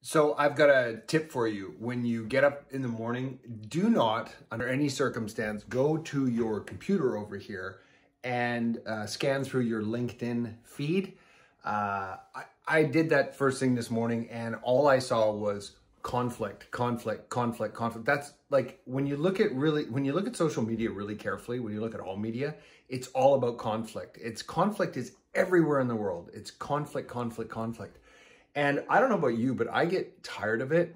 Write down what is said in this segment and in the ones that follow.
So I've got a tip for you. When you get up in the morning, do not, under any circumstance, go to your computer over here and scan through your LinkedIn feed. I did that first thing this morning, and all I saw was conflict. That's like when you look at social media really carefully, when you look at all media, it's all about conflict. Conflict is everywhere in the world. It's conflict. And I don't know about you, but I get tired of it.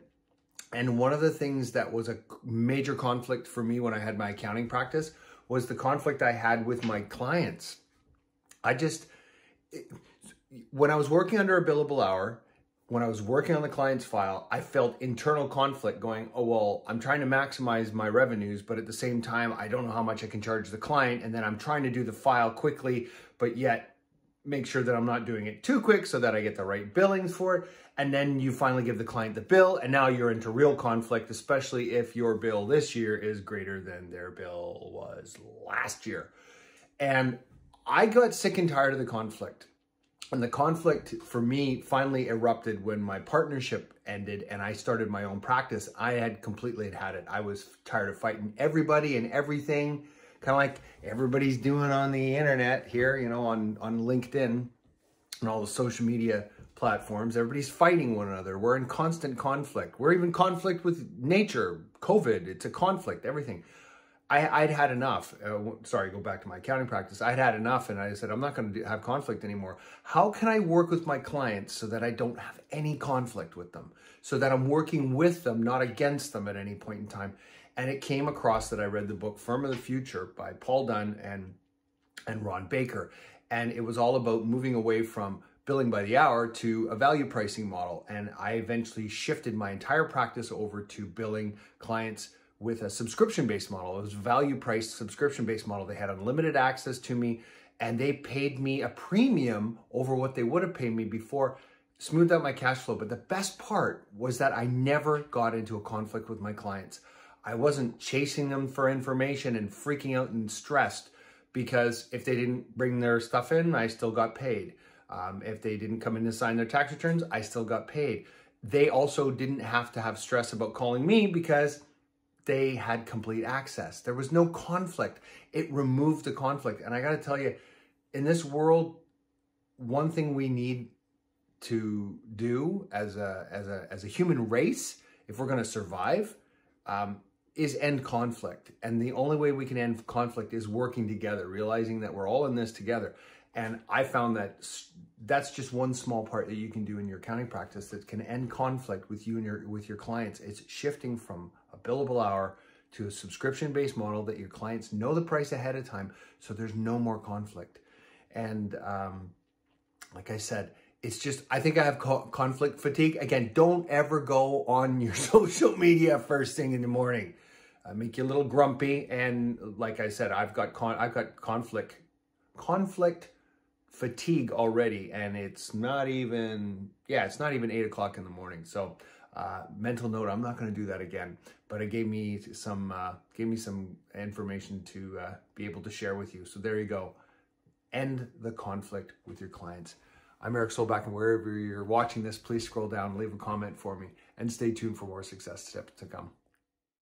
And one of the things that was a major conflict for me when I had my accounting practice was the conflict I had with my clients. When I was working under a billable hour, when I was working on the client's file, I felt internal conflict going, oh, well, I'm trying to maximize my revenues, but at the same time, I don't know how much I can charge the client. And then I'm trying to do the file quickly, but yet make sure that I'm not doing it too quick so that I get the right billings for it. And then you finally give the client the bill, and now you're into real conflict, especially if your bill this year is greater than their bill was last year. And I got sick and tired of the conflict. And the conflict for me finally erupted when my partnership ended and I started my own practice. I had completely had it. I was tired of fighting everybody and everything, kind of like everybody's doing on the internet here, you know, on LinkedIn and all the social media platforms. Everybody's fighting one another. We're in constant conflict. We're even in conflict with nature, COVID. It's a conflict, everything. I'd had enough. Go back to my accounting practice. I'd had enough, and I said, I'm not going to have conflict anymore. How can I work with my clients so that I don't have any conflict with them? So that I'm working with them, not against them at any point in time. And it came across that I read the book Firm of the Future by Paul Dunn and Ron Baker. And it was all about moving away from billing by the hour to a value pricing model. And I eventually shifted my entire practice over to billing clients with a subscription-based model. It was a value-priced subscription-based model. They had unlimited access to me, and they paid me a premium over what they would have paid me before, smoothed out my cash flow. But the best part was that I never got into a conflict with my clients. I wasn't chasing them for information and freaking out and stressed, because if they didn't bring their stuff in, I still got paid. If they didn't come in to sign their tax returns, I still got paid. They also didn't have to have stress about calling me because they had complete access. There was no conflict. It removed the conflict. And I got to tell you, in this world, one thing we need to do as a human race, if we're going to survive, is end conflict. And the only way we can end conflict is working together, realizing that we're all in this together. And I found that that's just one small part that you can do in your accounting practice that can end conflict with you and with your clients. It's shifting from a billable hour to a subscription-based model that your clients know the price ahead of time, so there's no more conflict. And like I said, it's just, I think I have conflict fatigue. Again, don't ever go on your social media first thing in the morning. Make you a little grumpy. And like I said, I've got conflict fatigue already, and it's not even 8 o'clock in the morning. So mental note, I'm not going to do that again, but it gave me some information to be able to share with you. So there you go. End the conflict with your clients. I'm Eric Solback, and wherever you're watching this, please scroll down, leave a comment for me, and stay tuned for more success tips to come.